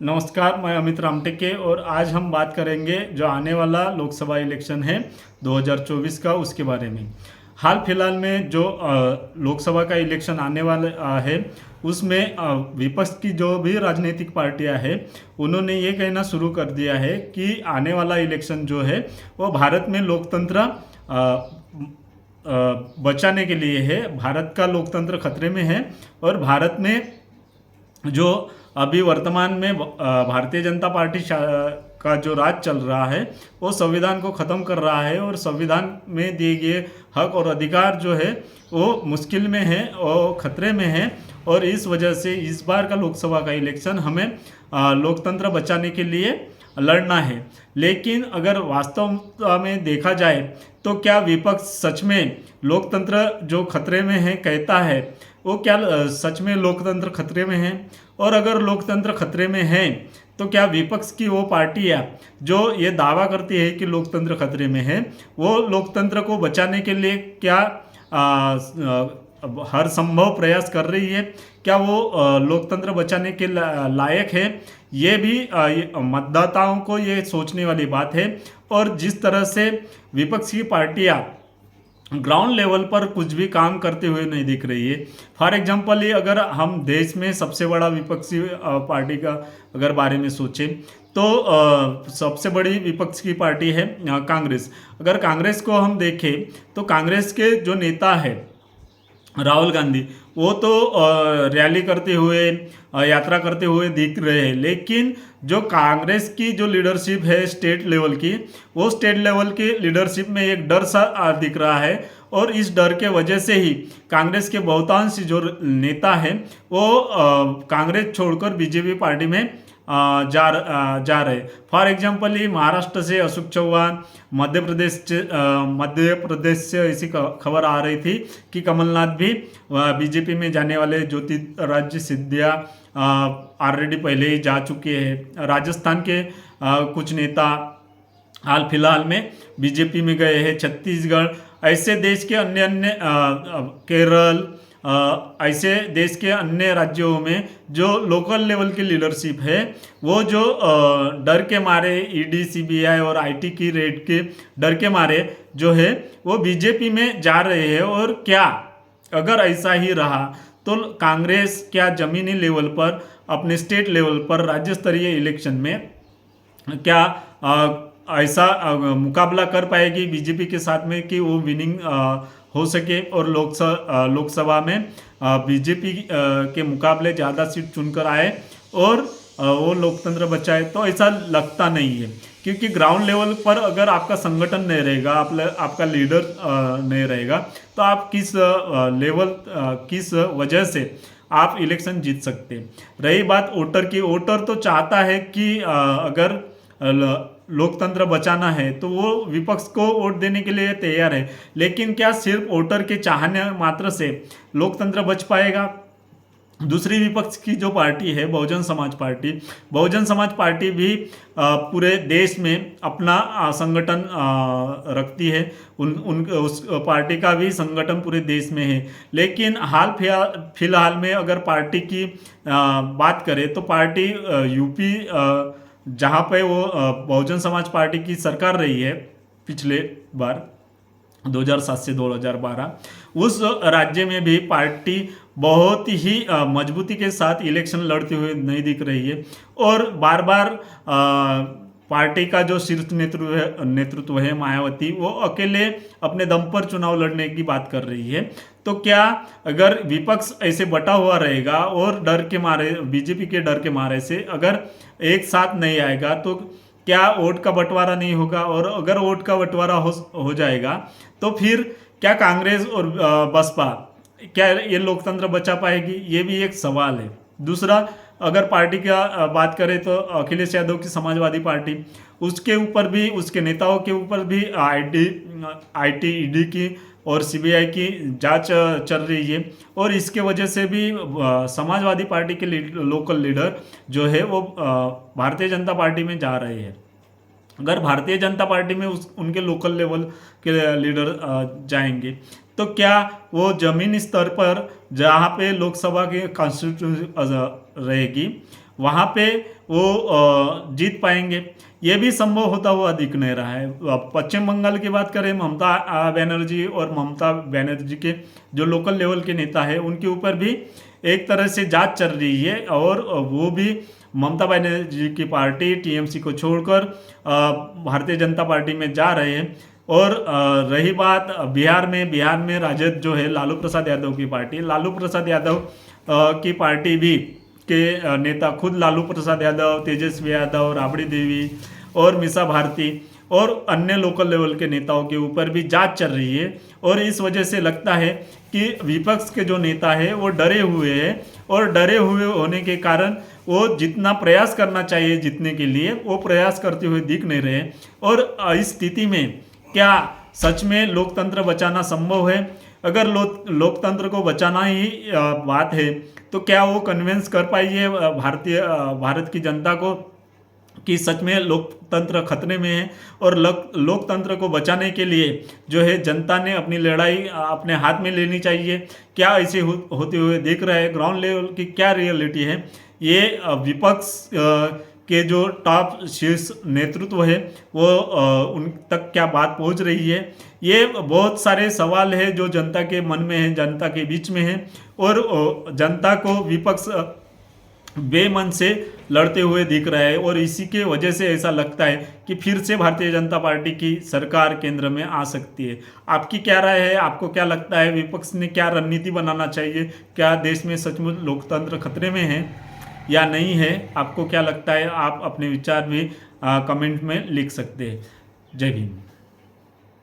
नमस्कार, मैं अमित रामटेके और आज हम बात करेंगे जो आने वाला लोकसभा इलेक्शन है 2024 का उसके बारे में। हाल फिलहाल में जो लोकसभा का इलेक्शन आने वाला है उसमें विपक्ष की जो भी राजनीतिक पार्टियां हैं उन्होंने ये कहना शुरू कर दिया है कि आने वाला इलेक्शन जो है वो भारत में लोकतंत्र बचाने के लिए है। भारत का लोकतंत्र खतरे में है और भारत में जो अभी वर्तमान में भारतीय जनता पार्टी का जो राज चल रहा है वो संविधान को ख़त्म कर रहा है और संविधान में दिए गए हक और अधिकार जो है वो मुश्किल में है और ख़तरे में है। और इस वजह से इस बार का लोकसभा का इलेक्शन हमें लोकतंत्र बचाने के लिए लड़ना है। लेकिन अगर वास्तव में देखा जाए तो क्या विपक्ष सच में लोकतंत्र जो खतरे में है कहता है वो क्या सच में लोकतंत्र खतरे में है? और अगर लोकतंत्र खतरे में है तो क्या विपक्ष की वो पार्टियां जो ये दावा करती है कि लोकतंत्र खतरे में है वो लोकतंत्र को बचाने के लिए क्या हर संभव प्रयास कर रही है? क्या वो लोकतंत्र बचाने के लायक है? ये भी मतदाताओं को ये सोचने वाली बात है। और जिस तरह से विपक्ष की पार्टियां ग्राउंड लेवल पर कुछ भी काम करते हुए नहीं दिख रही है। फॉर एग्जांपल, ये अगर हम देश में सबसे बड़ा विपक्षी पार्टी का अगर बारे में सोचें तो सबसे बड़ी विपक्ष की पार्टी है कांग्रेस। अगर कांग्रेस को हम देखें तो कांग्रेस के जो नेता है राहुल गांधी वो तो रैली करते हुए यात्रा करते हुए दिख रहे हैं, लेकिन जो कांग्रेस की जो लीडरशिप है स्टेट लेवल की, वो स्टेट लेवल की लीडरशिप में एक डर सा दिख रहा है। और इस डर के वजह से ही कांग्रेस के बहुतांश जो नेता हैं वो कांग्रेस छोड़कर बीजेपी पार्टी में जा रहे। फॉर एग्जांपल, ये महाराष्ट्र से अशोक चौहान, मध्य प्रदेश से ऐसी खबर आ रही थी कि कमलनाथ भी बीजेपी में जाने वाले। ज्योतिरादित्य सिंधिया ऑलरेडी पहले ही जा चुके हैं। राजस्थान के कुछ नेता हाल फिलहाल में बीजेपी में गए हैं। छत्तीसगढ़, ऐसे देश के अन्य अन्य केरल, ऐसे देश के अन्य राज्यों में जो लोकल लेवल की लीडरशिप है वो जो डर के मारे ईडी सीबीआई और आईटी की रेड के डर के मारे जो है वो बीजेपी में जा रहे हैं। और क्या अगर ऐसा ही रहा तो कांग्रेस क्या जमीनी लेवल पर, अपने स्टेट लेवल पर, राज्य स्तरीय इलेक्शन में क्या ऐसा मुकाबला कर पाएगी बीजेपी के साथ में कि वो विनिंग हो सके और लोकसभा में बीजेपी के मुकाबले ज़्यादा सीट चुनकर आए और वो लोकतंत्र बचाए? तो ऐसा लगता नहीं है, क्योंकि ग्राउंड लेवल पर अगर आपका संगठन नहीं रहेगा, आपका लीडर नहीं रहेगा, तो आप किस लेवल किस वजह से आप इलेक्शन जीत सकते? रही बात वोटर की, वोटर तो चाहता है कि अगर लोकतंत्र बचाना है तो वो विपक्ष को वोट देने के लिए तैयार है। लेकिन क्या सिर्फ वोटर के चाहने मात्र से लोकतंत्र बच पाएगा? दूसरी विपक्ष की जो पार्टी है बहुजन समाज पार्टी, बहुजन समाज पार्टी भी पूरे देश में अपना संगठन रखती है। उस पार्टी का भी संगठन पूरे देश में है। लेकिन हाल फिलहाल में अगर पार्टी की बात करें तो पार्टी यूपी, जहाँ पे वो बहुजन समाज पार्टी की सरकार रही है पिछले बार 2007 से 2012, उस राज्य में भी पार्टी बहुत ही मजबूती के साथ इलेक्शन लड़ती हुई नहीं दिख रही है। और बार बार पार्टी का जो शीर्ष नेतृत्व है मायावती, वो अकेले अपने दम पर चुनाव लड़ने की बात कर रही है। तो क्या अगर विपक्ष ऐसे बटा हुआ रहेगा और डर के मारे, बीजेपी के डर के मारे से अगर एक साथ नहीं आएगा तो क्या वोट का बंटवारा नहीं होगा? और अगर वोट का बंटवारा हो जाएगा तो फिर क्या कांग्रेस और बसपा क्या ये लोकतंत्र बचा पाएगी? ये भी एक सवाल है। दूसरा, अगर पार्टी का बात करें तो अखिलेश यादव की समाजवादी पार्टी, उसके ऊपर भी, उसके नेताओं के ऊपर भी आईटी ईडी की और सीबीआई की जांच चल रही है। और इसके वजह से भी समाजवादी पार्टी के लोकल लीडर जो है वो भारतीय जनता पार्टी में जा रहे हैं। अगर भारतीय जनता पार्टी में उनके लोकल लेवल के लीडर जाएंगे तो क्या वो जमीनी स्तर पर जहाँ पे लोकसभा की कॉन्स्टिट्यूशन रहेगी वहाँ पे वो जीत पाएंगे। ये भी संभव होता हुआ दिख नहीं रहा है। पश्चिम बंगाल की बात करें, ममता बनर्जी और ममता बनर्जी के जो लोकल लेवल के नेता है उनके ऊपर भी एक तरह से जांच चल रही है, और वो भी ममता बनर्जी की पार्टी टीएमसी को छोड़कर भारतीय जनता पार्टी में जा रहे हैं। और रही बात बिहार में राजद जो है लालू प्रसाद यादव की पार्टी, लालू प्रसाद यादव की पार्टी भी के नेता खुद लालू प्रसाद यादव, तेजस्वी यादव, राबड़ी देवी और मीसा भारती और अन्य लोकल लेवल के नेताओं के ऊपर भी जांच चल रही है। और इस वजह से लगता है कि विपक्ष के जो नेता है वो डरे हुए हैं, और डरे हुए होने के कारण वो जितना प्रयास करना चाहिए जीतने के लिए वो प्रयास करते हुए दिख नहीं रहे। और इस स्थिति में क्या सच में लोकतंत्र बचाना संभव है? अगर लोकतंत्र को बचाना ही बात है तो क्या वो कन्विंस कर पाई है भारत की जनता को कि सच में लोकतंत्र खतरे में है? और लोकतंत्र को बचाने के लिए जो है जनता ने अपनी लड़ाई अपने हाथ में लेनी चाहिए। क्या ऐसे होते हुए दिख रहा है? ग्राउंड लेवल की क्या रियलिटी है? ये विपक्ष के जो टॉप शीर्ष नेतृत्व है वो उन तक क्या बात पहुंच रही है? ये बहुत सारे सवाल है जो जनता के मन में है, जनता के बीच में है, और जनता को विपक्ष बेमन से लड़ते हुए दिख रहा है। और इसी के वजह से ऐसा लगता है कि फिर से भारतीय जनता पार्टी की सरकार केंद्र में आ सकती है। आपकी क्या राय है? आपको क्या लगता है विपक्ष ने क्या रणनीति बनाना चाहिए? क्या देश में सचमुच लोकतंत्र खतरे में है या नहीं है? आपको क्या लगता है? आप अपने विचार भी कमेंट में लिख सकते हैं। जय भीम।